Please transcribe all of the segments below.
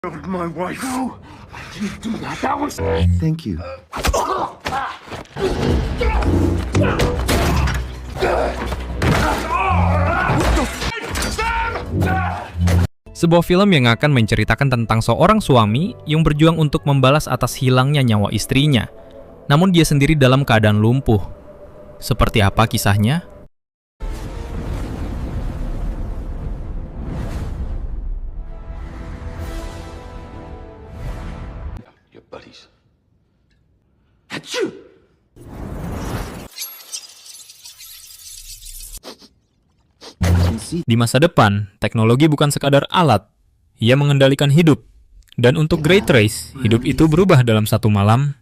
My wife. No, I didn't do that. That was. Thank you. Sebuah film yang akan menceritakan tentang seorang suami yang berjuang untuk membalas atas hilangnya nyawa istrinya. Namun dia sendiri dalam keadaan lumpuh. Seperti apa kisahnya? Your buddies. Achoo! Di masa depan, teknologi bukan sekadar alat. Ia mengendalikan hidup. Dan untuk Gray Trace, hidup itu berubah dalam satu malam.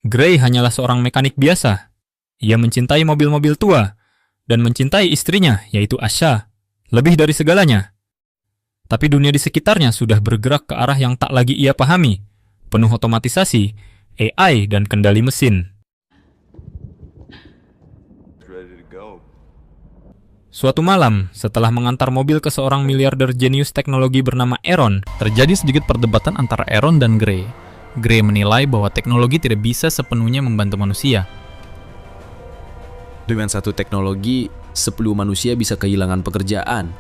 Gray hanyalah seorang mekanik biasa. Ia mencintai mobil-mobil tua dan mencintai istrinya, yaitu Asha, lebih dari segalanya. Tapi dunia di sekitarnya sudah bergerak ke arah yang tak lagi ia pahami, penuh otomatisasi, AI, dan kendali mesin. Suatu malam, setelah mengantar mobil ke seorang miliarder jenius teknologi bernama Aaron, terjadi sedikit perdebatan antara Aaron dan Gray. Gray menilai bahwa teknologi tidak bisa sepenuhnya membantu manusia. Dengan satu teknologi, 10 manusia bisa kehilangan pekerjaan.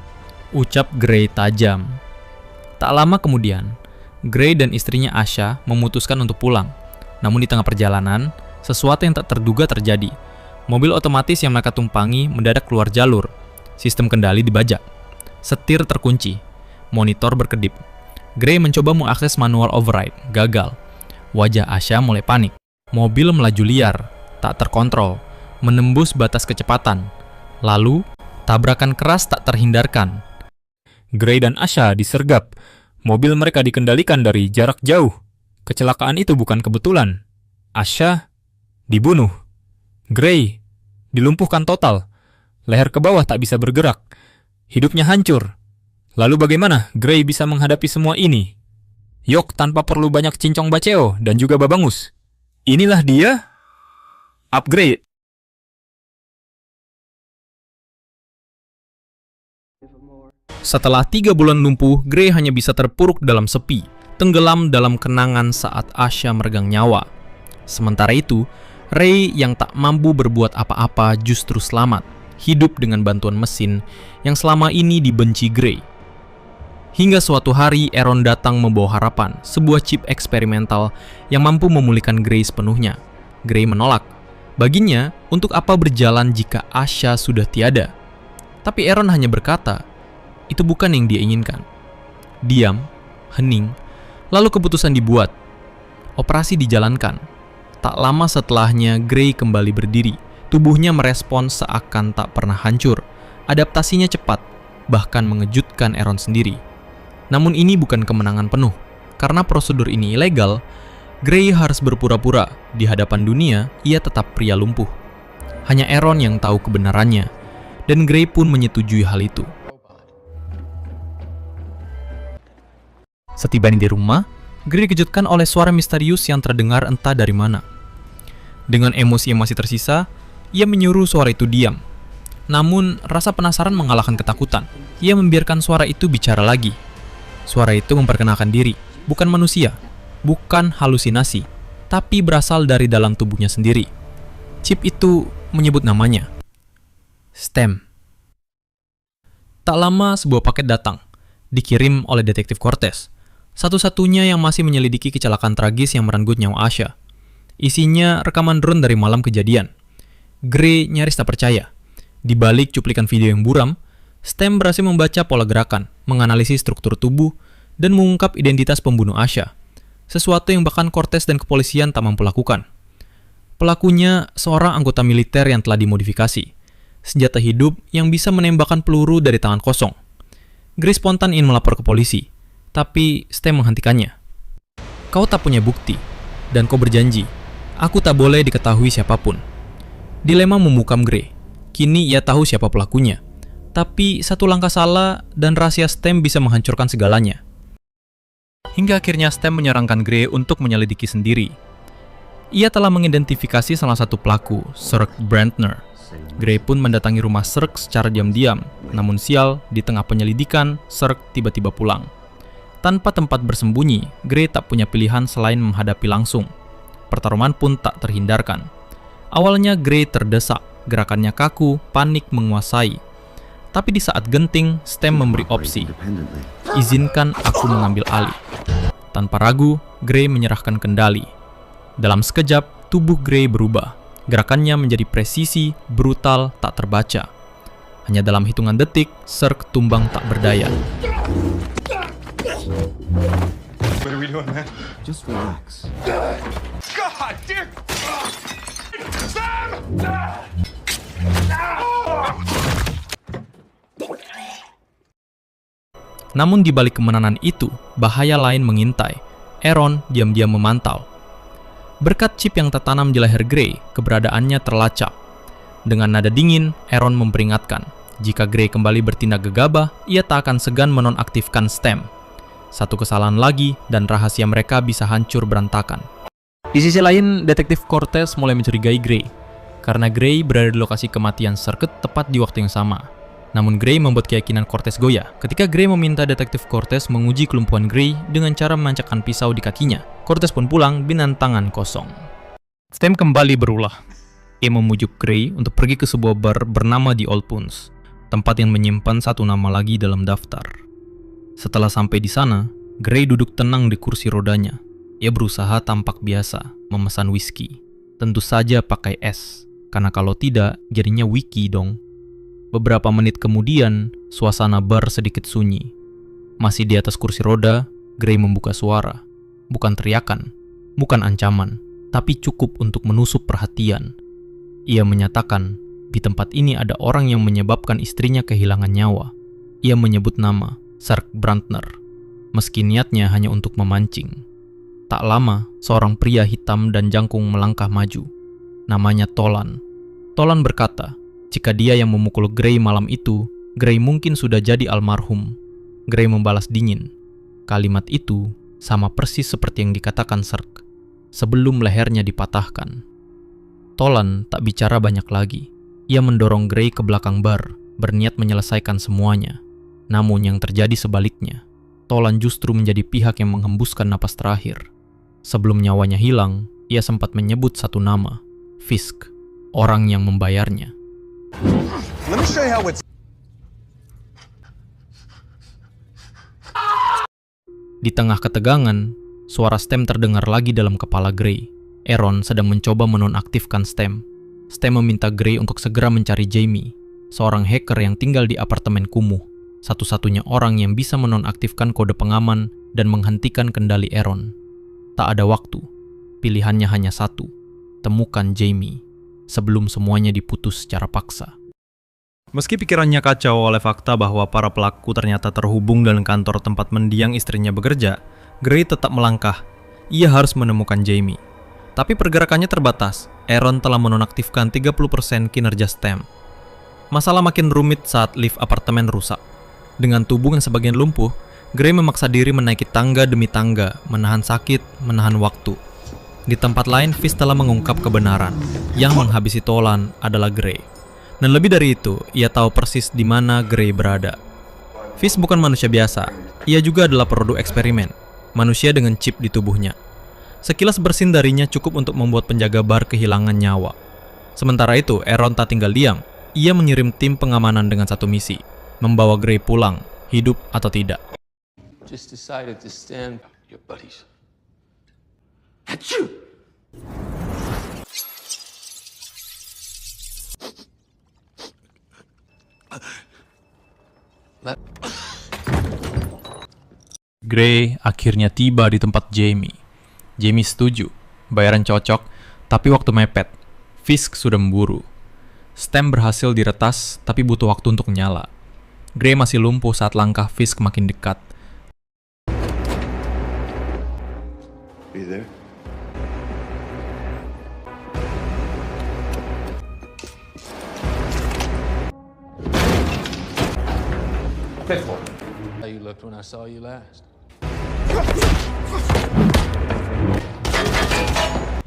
Ucap Gray tajam. Tak lama kemudian, Gray dan istrinya Asha memutuskan untuk pulang. Namun di tengah perjalanan, sesuatu yang tak terduga terjadi. Mobil otomatis yang mereka tumpangi mendadak keluar jalur. Sistem kendali dibajak. Setir terkunci. Monitor berkedip. Gray mencoba mengakses manual override. Gagal. Wajah Asha mulai panik. Mobil melaju liar. Tak terkontrol. Menembus batas kecepatan. Lalu, tabrakan keras tak terhindarkan. Gray dan Asha disergap. Mobil mereka dikendalikan dari jarak jauh. Kecelakaan itu bukan kebetulan. Asha dibunuh. Gray dilumpuhkan total. Leher ke bawah tak bisa bergerak. Hidupnya hancur. Lalu bagaimana Gray bisa menghadapi semua ini? Yok tanpa perlu banyak cincong baceo dan juga babangus. Inilah dia. Upgrade. Setelah 3 bulan lumpuh, Gray hanya bisa terpuruk dalam sepi, tenggelam dalam kenangan saat Asha meregang nyawa. Sementara itu, Ray yang tak mampu berbuat apa-apa justru selamat, hidup dengan bantuan mesin yang selama ini dibenci Gray. Hingga suatu hari Aaron datang membawa harapan, sebuah chip eksperimental yang mampu memulihkan Gray sepenuhnya. Gray menolak. Baginya, untuk apa berjalan jika Asha sudah tiada? Tapi Aaron hanya berkata, itu bukan yang dia inginkan. Diam, hening, lalu keputusan dibuat. Operasi dijalankan. Tak lama setelahnya, Gray kembali berdiri. Tubuhnya merespon seakan tak pernah hancur. Adaptasinya cepat, bahkan mengejutkan Aaron sendiri. Namun ini bukan kemenangan penuh. Karena prosedur ini ilegal, Gray harus berpura-pura. Di hadapan dunia, ia tetap pria lumpuh. Hanya Aaron yang tahu kebenarannya. Dan Gray pun menyetujui hal itu. Setibanya di rumah, Gray dikejutkan oleh suara misterius yang terdengar entah dari mana. Dengan emosi yang masih tersisa, ia menyuruh suara itu diam. Namun, rasa penasaran mengalahkan ketakutan. Ia membiarkan suara itu bicara lagi. Suara itu memperkenalkan diri, bukan manusia, bukan halusinasi, tapi berasal dari dalam tubuhnya sendiri. Chip itu menyebut namanya. STEM. Tak lama, sebuah paket datang, dikirim oleh detektif Cortez. Satu-satunya yang masih menyelidiki kecelakaan tragis yang merenggut nyawa Asha. Isinya rekaman drone dari malam kejadian. Gray nyaris tak percaya. Di balik cuplikan video yang buram, STEM berhasil membaca pola gerakan, menganalisis struktur tubuh, dan mengungkap identitas pembunuh Asha. Sesuatu yang bahkan Cortez dan kepolisian tak mampu lakukan. Pelakunya seorang anggota militer yang telah dimodifikasi. Senjata hidup yang bisa menembakkan peluru dari tangan kosong. Gray spontan ingin melapor ke polisi. Tapi STEM menghentikannya. Kau tak punya bukti, dan kau berjanji, aku tak boleh diketahui siapapun. Dilema memukam Gray. Kini ia tahu siapa pelakunya. Tapi satu langkah salah, dan rahasia STEM bisa menghancurkan segalanya. Hingga akhirnya STEM menyarankan Gray untuk menyelidiki sendiri. Ia telah mengidentifikasi salah satu pelaku, Sirk Brandner. Gray pun mendatangi rumah Sirk secara diam-diam. Namun sial, di tengah penyelidikan, Sirk tiba-tiba pulang. Tanpa tempat bersembunyi, Gray tak punya pilihan selain menghadapi langsung. Pertarungan pun tak terhindarkan. Awalnya Gray terdesak, gerakannya kaku, panik menguasai. Tapi di saat genting, Stem memberi opsi. Izinkan aku mengambil alih. Tanpa ragu, Gray menyerahkan kendali. Dalam sekejap, tubuh Gray berubah. Gerakannya menjadi presisi, brutal, tak terbaca. Hanya dalam hitungan detik, Zerg tumbang tak berdaya. What are we doing, man? Just relax. God, dude! Sam! Namun di balik kemenangan itu, bahaya lain mengintai. Aaron diam-diam memantau. Berkat chip yang tertanam di leher Gray, keberadaannya terlacak. Dengan nada dingin, Aaron memperingatkan, jika Gray kembali bertindak gegabah, ia tak akan segan menonaktifkan Stem. Satu kesalahan lagi, dan rahasia mereka bisa hancur berantakan. Di sisi lain, Detektif Cortez mulai mencurigai Gray, karena Gray berada di lokasi kematian Circuit tepat di waktu yang sama. Namun Gray membuat keyakinan Cortez goyah ketika Gray meminta Detektif Cortez menguji kelumpuhan Gray dengan cara menancapkan pisau di kakinya. Cortez pun pulang dengan tangan kosong. Stem kembali berulah. Ia memujuk Gray untuk pergi ke sebuah bar bernama The Old Puns, tempat yang menyimpan satu nama lagi dalam daftar. Setelah sampai di sana, Gray duduk tenang di kursi rodanya. Ia berusaha tampak biasa, memesan whisky. Tentu saja pakai es, karena kalau tidak, jadinya wiki dong. Beberapa menit kemudian, suasana bar sedikit sunyi. Masih di atas kursi roda, Gray membuka suara. Bukan teriakan, bukan ancaman, tapi cukup untuk menusuk perhatian. Ia menyatakan, di tempat ini ada orang yang menyebabkan istrinya kehilangan nyawa. Ia menyebut nama, Zerg Brandner, meski niatnya hanya untuk memancing. Tak lama, seorang pria hitam dan jangkung melangkah maju. Namanya Tolan. Tolan berkata, jika dia yang memukul Gray malam itu, Gray mungkin sudah jadi almarhum. Gray membalas dingin. Kalimat itu sama persis seperti yang dikatakan Zerg sebelum lehernya dipatahkan. Tolan tak bicara banyak lagi. Ia mendorong Gray ke belakang bar, berniat menyelesaikan semuanya. Namun yang terjadi sebaliknya. Tolan justru menjadi pihak yang menghembuskan napas terakhir. Sebelum nyawanya hilang, ia sempat menyebut satu nama, Fisk, orang yang membayarnya. Let me show you how it's... Di tengah ketegangan, suara Stem terdengar lagi dalam kepala Gray. Aaron sedang mencoba menonaktifkan Stem. Stem meminta Gray untuk segera mencari Jamie, seorang hacker yang tinggal di apartemen kumuh. Satu-satunya orang yang bisa menonaktifkan kode pengaman dan menghentikan kendali Aaron. Tak ada waktu. Pilihannya hanya satu. Temukan Jamie sebelum semuanya diputus secara paksa. Meski pikirannya kacau oleh fakta bahwa para pelaku ternyata terhubung dengan kantor tempat mendiang istrinya bekerja, Gray tetap melangkah. Ia harus menemukan Jamie. Tapi pergerakannya terbatas. Aaron telah menonaktifkan 30% kinerja Stem. Masalah makin rumit saat lift apartemen rusak. Dengan tubuh yang sebagian lumpuh, Gray memaksa diri menaiki tangga demi tangga, menahan sakit, menahan waktu. Di tempat lain, Fisk telah mengungkap kebenaran. Yang menghabisi Tolan adalah Gray. Dan lebih dari itu, ia tahu persis di mana Gray berada. Fisk bukan manusia biasa. Ia juga adalah produk eksperimen. Manusia dengan chip di tubuhnya. Sekilas bersin darinya cukup untuk membuat penjaga bar kehilangan nyawa. Sementara itu, Aaron tak tinggal diam. Ia mengirim tim pengamanan dengan satu misi. Membawa Gray pulang, hidup atau tidak. Just decided to stand your buddies. Achoo! Gray akhirnya tiba di tempat Jamie. Jamie setuju, bayaran cocok, tapi waktu mepet. Fisk sudah memburu. Stem berhasil diretas, tapi butuh waktu untuk nyala. Gray masih lumpuh saat langkah Fisk makin dekat. Be there? How you looked when I saw you last.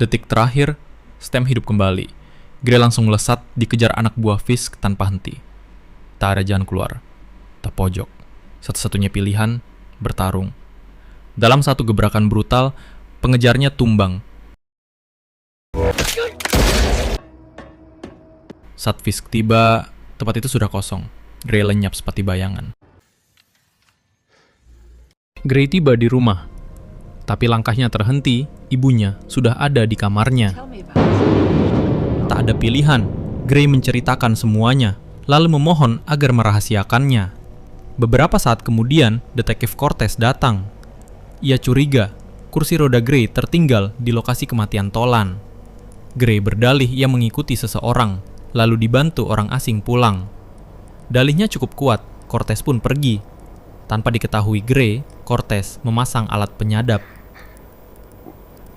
Detik terakhir, Stem hidup kembali. Gray langsung melesat dikejar anak buah Fisk tanpa henti. Tak ada jalan keluar. Tak pojok. Satu-satunya pilihan, bertarung. Dalam satu gebrakan brutal, pengejarnya tumbang. Saat Fisk tiba, tempat itu sudah kosong. Gray lenyap seperti bayangan. Gray tiba di rumah, tapi langkahnya terhenti. Ibunya sudah ada di kamarnya. Tak ada pilihan, Gray menceritakan semuanya, lalu memohon agar merahasiakannya. Beberapa saat kemudian, detektif Cortez datang. Ia curiga, kursi roda Gray tertinggal di lokasi kematian Tolan. Gray berdalih ia mengikuti seseorang, lalu dibantu orang asing pulang. Dalihnya cukup kuat, Cortez pun pergi. Tanpa diketahui Gray, Cortez memasang alat penyadap.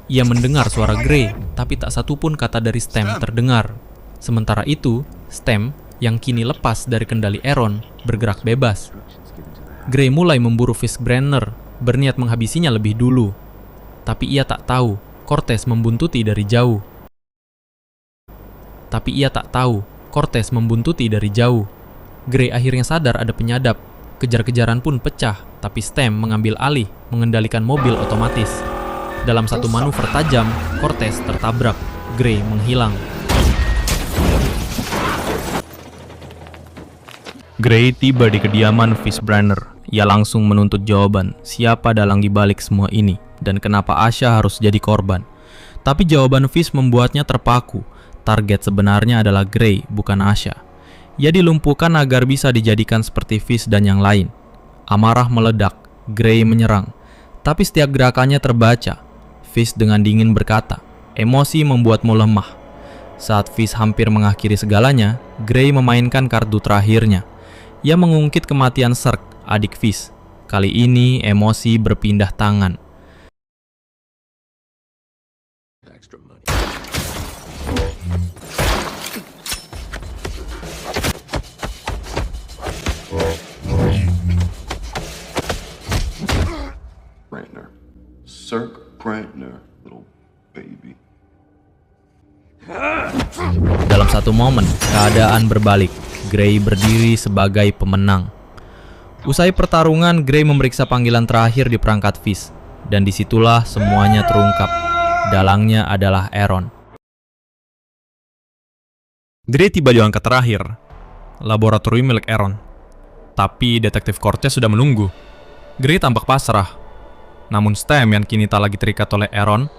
Ia mendengar suara Gray, tapi tak satupun kata dari Stem terdengar. Sementara itu, Stem yang kini lepas dari kendali Aaron bergerak bebas. Gray mulai memburu Fiskbrenner, berniat menghabisinya lebih dulu. Tapi ia tak tahu, Cortez membuntuti dari jauh. Gray akhirnya sadar ada penyadap. Kejar-kejaran pun pecah, tapi Stem mengambil alih, mengendalikan mobil otomatis. Dalam satu manuver tajam, Cortez tertabrak. Gray menghilang. Gray tiba di kediaman Fiskbrenner. Ia langsung menuntut jawaban siapa dalang di balik semua ini dan kenapa Asha harus jadi korban. Tapi jawaban Fisk membuatnya terpaku. Target sebenarnya adalah Gray, bukan Asha. Ia dilumpuhkan agar bisa dijadikan seperti Fisk dan yang lain. Amarah meledak, Gray menyerang. Tapi setiap gerakannya terbaca. Fisk dengan dingin berkata, emosi membuatmu lemah. Saat Fisk hampir mengakhiri segalanya, Gray memainkan kartu terakhirnya. Ia mengungkit kematian Serk, adik Fisk. Kali ini emosi berpindah tangan. Extra money. Brantner. Cirque Brantner, little baby. Dalam satu momen, keadaan berbalik. Gray berdiri sebagai pemenang. Usai pertarungan, Gray memeriksa panggilan terakhir di perangkat Fisk. Dan disitulah semuanya terungkap. Dalangnya adalah Aaron. Gray tiba di angka terakhir, laboratorium milik Aaron. Tapi detektif Cortez sudah menunggu. Gray tampak pasrah. Namun Stem yang kini tak lagi terikat oleh Aaron,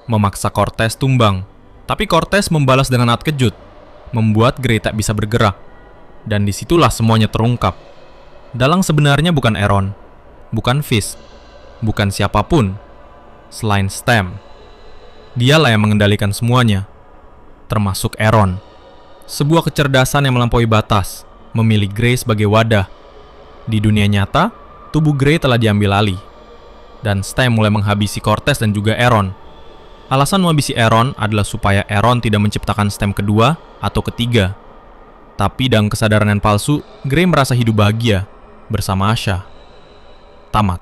memaksa Cortez tumbang. Tapi Cortez membalas dengan sangat kejut, membuat Gray tak bisa bergerak. Dan disitulah semuanya terungkap. Dalang sebenarnya bukan Aaron, bukan Fisk, bukan siapapun selain Stem. Dialah yang mengendalikan semuanya, termasuk Aaron. Sebuah kecerdasan yang melampaui batas, memilih Gray sebagai wadah. Di dunia nyata, tubuh Gray telah diambil alih. Dan Stem mulai menghabisi Cortez dan juga Aaron. Alasan menghabisi Aaron adalah supaya Aaron tidak menciptakan Stem kedua atau ketiga. Tapi dalam kesadaran yang palsu, Gray merasa hidup bahagia bersama Asha. Tamat.